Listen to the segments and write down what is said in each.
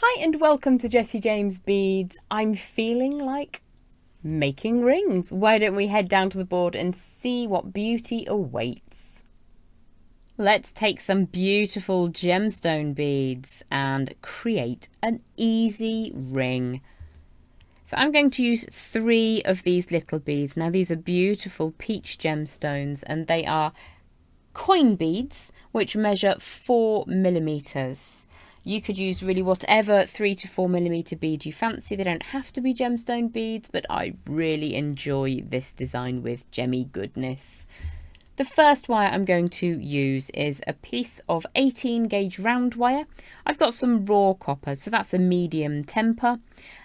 Hi and welcome to Jessie James Beads. I'm feeling like making rings. Why don't we head down to the board and see what beauty awaits? Let's take some beautiful gemstone beads and create an easy ring. So I'm going to use 3 of these little beads. Now these are beautiful peach gemstones and they are coin beads which measure 4 millimeters. You could use really whatever 3 to 4 millimeter bead you fancy. They don't have to be gemstone beads, but I really enjoy this design with gemmy goodness. The first wire I'm going to use is a piece of 18 gauge round wire. I've got some raw copper, so that's a medium temper,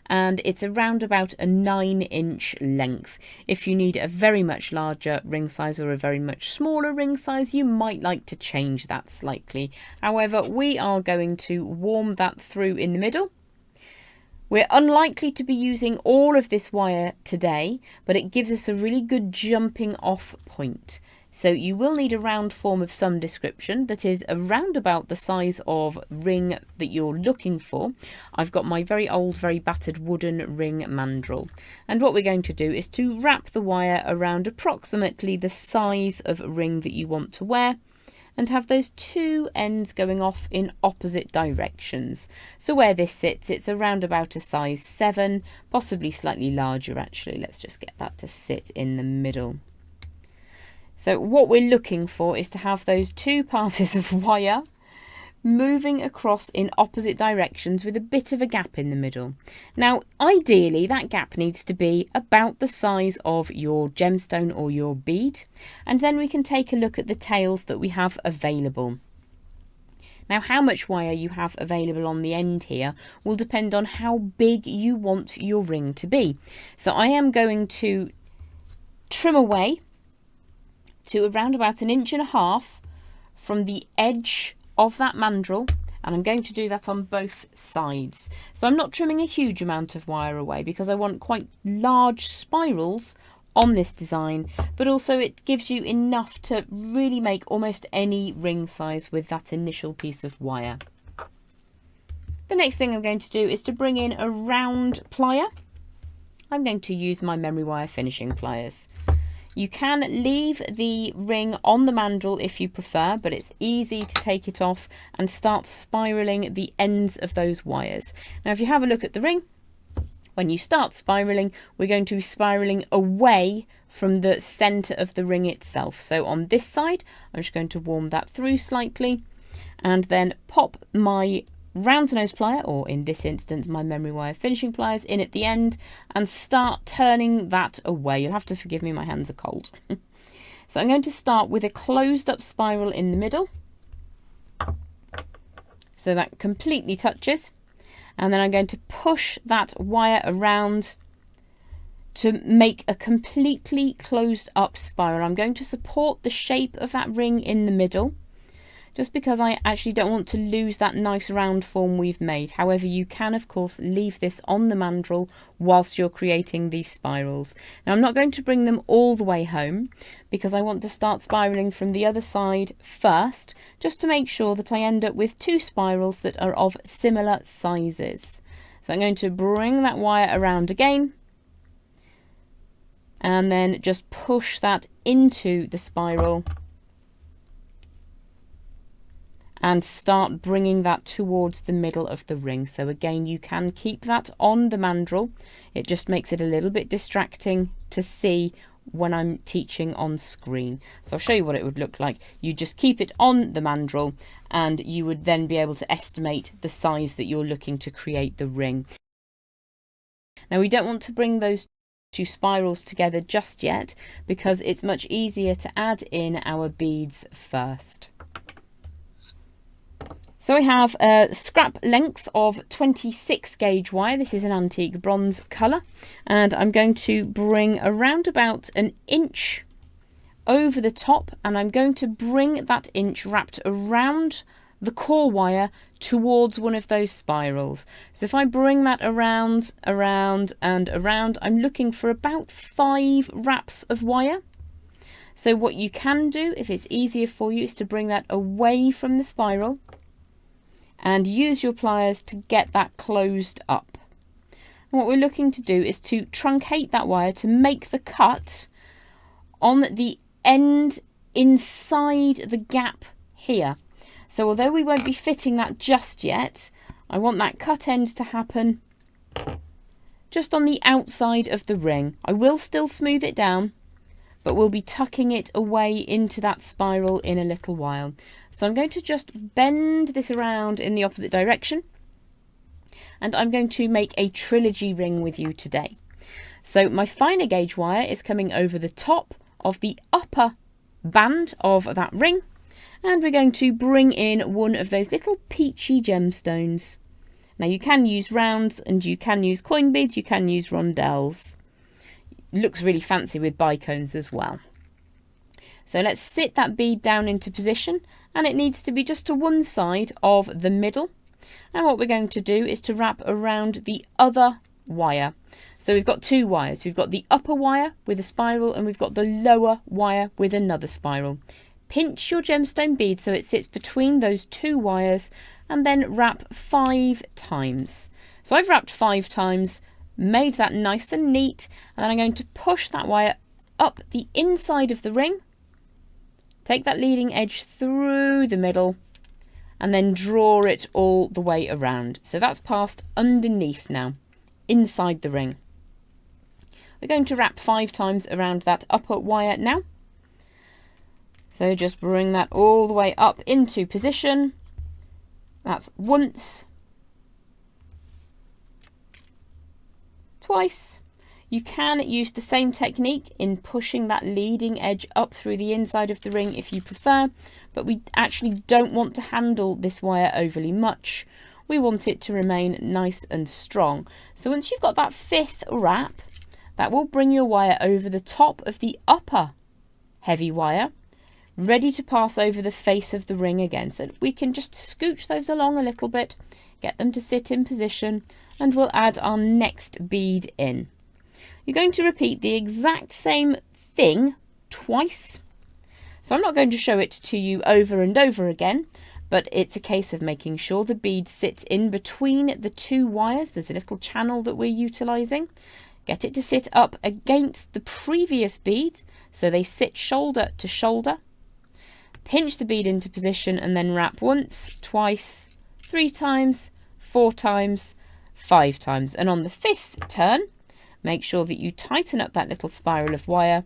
and it's around about a 9-inch length. If you need a very much larger ring size or a very much smaller ring size, you might like to change that slightly. However, we are going to warm that through in the middle. We're unlikely to be using all of this wire today, but it gives us a really good jumping off point. So you will need a round form of some description that is around about the size of ring that you're looking for. I've got my very old, very battered wooden ring mandrel. And what we're going to do is to wrap the wire around approximately the size of ring that you want to wear, and have those 2 ends going off in opposite directions. So where this sits, it's around about a size 7, possibly slightly larger actually. Let's just get that to sit in the middle. So what we're looking for is to have those 2 passes of wire moving across in opposite directions with a bit of a gap in the middle. Now, ideally, that gap needs to be about the size of your gemstone or your bead, and then we can take a look at the tails that we have available. Now, how much wire you have available on the end here will depend on how big you want your ring to be. So I am going to trim away to around about 1.5 inches from the edge of that mandrel, and I'm going to do that on both sides. So I'm not trimming a huge amount of wire away because I want quite large spirals on this design, but also it gives you enough to really make almost any ring size with that initial piece of wire. The next thing I'm going to do is to bring in a round plier. I'm going to use my memory wire finishing pliers. You can leave the ring on the mandrel if you prefer, but it's easy to take it off and start spiraling the ends of those wires. Now, if you have a look at the ring, when you start spiraling, we're going to be spiraling away from the center of the ring itself. So on this side, I'm just going to warm that through slightly and then pop my round nose plier, or in this instance my memory wire finishing pliers, in at the end and start turning that away. You'll have to forgive me, my hands are cold. So I'm going to start with a closed up spiral in the middle, so that completely touches, and then I'm going to push that wire around to make a completely closed up spiral. I'm going to support the shape of that ring in the middle, just because I actually don't want to lose that nice round form we've made. However, you can of course leave this on the mandrel whilst you're creating these spirals. Now, I'm not going to bring them all the way home because I want to start spiraling from the other side first, just to make sure that I end up with 2 spirals that are of similar sizes. So I'm going to bring that wire around again and then just push that into the spiral and start bringing that towards the middle of the ring. So again, you can keep that on the mandrel. It just makes it a little bit distracting to see when I'm teaching on screen. So I'll show you what it would look like. You just keep it on the mandrel and you would then be able to estimate the size that you're looking to create the ring. Now, we don't want to bring those 2 spirals together just yet because it's much easier to add in our beads first. So I have a scrap length of 26 gauge wire. This is an antique bronze colour, and I'm going to bring around about 1 inch over the top, and I'm going to bring that inch wrapped around the core wire towards one of those spirals. So if I bring that around, and around, I'm looking for about 5 wraps of wire. So what you can do, if it's easier for you, is to bring that away from the spiral and use your pliers to get that closed up. And what we're looking to do is to truncate that wire to make the cut on the end inside the gap here. So although we won't be fitting that just yet, I want that cut end to happen just on the outside of the ring. I will still smooth it down, but we'll be tucking it away into that spiral in a little while. So I'm going to just bend this around in the opposite direction, and I'm going to make a trilogy ring with you today. So my finer gauge wire is coming over the top of the upper band of that ring, and we're going to bring in one of those little peachy gemstones. Now you can use rounds, and you can use coin beads, you can use rondelles. Looks really fancy with bicones as well. So let's sit that bead down into position, and it needs to be just to one side of the middle. And what we're going to do is to wrap around the other wire. So we've got two wires. We've got the upper wire with a spiral, and we've got the lower wire with another spiral. Pinch your gemstone bead so it sits between those two wires, and then wrap 5 times. So I've wrapped 5 times, made that nice and neat, and then I'm going to push that wire up the inside of the ring, take that leading edge through the middle, and then draw it all the way around. So that's passed underneath now, inside the ring. We're going to wrap 5 times around that upper wire now. So just bring that all the way up into position. That's once, twice. You can use the same technique in pushing that leading edge up through the inside of the ring if you prefer, but we actually don't want to handle this wire overly much. We want it to remain nice and strong. So once you've got that 5th wrap, that will bring your wire over the top of the upper heavy wire, ready to pass over the face of the ring again. So we can just scooch those along a little bit, get them to sit in position, and we'll add our next bead in. You're going to repeat the exact same thing twice. So I'm not going to show it to you over and over again, but it's a case of making sure the bead sits in between the two wires. There's a little channel that we're utilising. Get it to sit up against the previous bead so they sit shoulder to shoulder. Pinch the bead into position and then wrap once, twice, 3 times, 4 times, 5 times. And on the 5th turn, make sure that you tighten up that little spiral of wire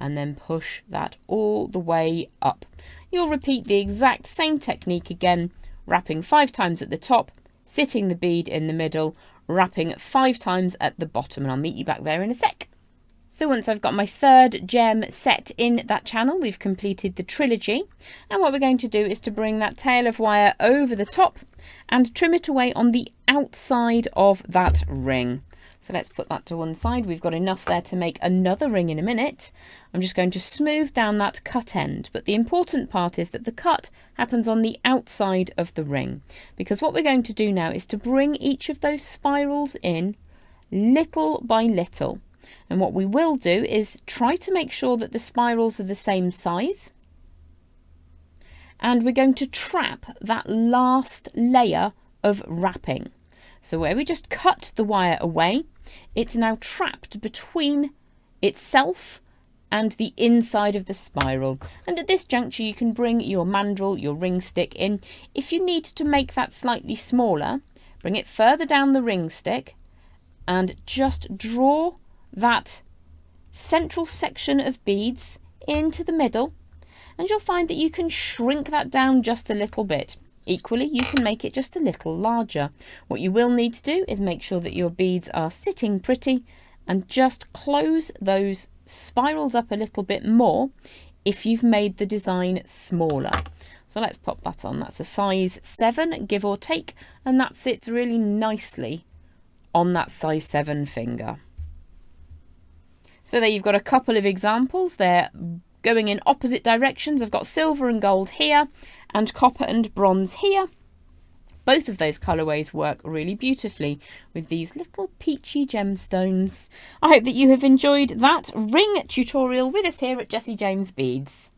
and then push that all the way up. You'll repeat the exact same technique again, wrapping 5 times at the top, sitting the bead in the middle, wrapping 5 times at the bottom, and I'll meet you back there in a sec. So once I've got my 3rd gem set in that channel, we've completed the trilogy. And what we're going to do is to bring that tail of wire over the top and trim it away on the outside of that ring. So let's put that to one side. We've got enough there to make another ring in a minute. I'm just going to smooth down that cut end. But the important part is that the cut happens on the outside of the ring, because what we're going to do now is to bring each of those spirals in little by little. And what we will do is try to make sure that the spirals are the same size. And we're going to trap that last layer of wrapping. So where we just cut the wire away, it's now trapped between itself and the inside of the spiral. And at this juncture, you can bring your mandrel, your ring stick in. If you need to make that slightly smaller, bring it further down the ring stick and just draw that central section of beads into the middle, and you'll find that you can shrink that down just a little bit. Equally, you can make it just a little larger. What you will need to do is make sure that your beads are sitting pretty, and just close those spirals up a little bit more if you've made the design smaller. So let's pop that on. That's a size 7, give or take, and that sits really nicely on that size 7 finger. So there you've got a couple of examples. They're going in opposite directions. I've got silver and gold here and copper and bronze here. Both of those colourways work really beautifully with these little peachy gemstones. I hope that you have enjoyed that ring tutorial with us here at Jessie James Beads.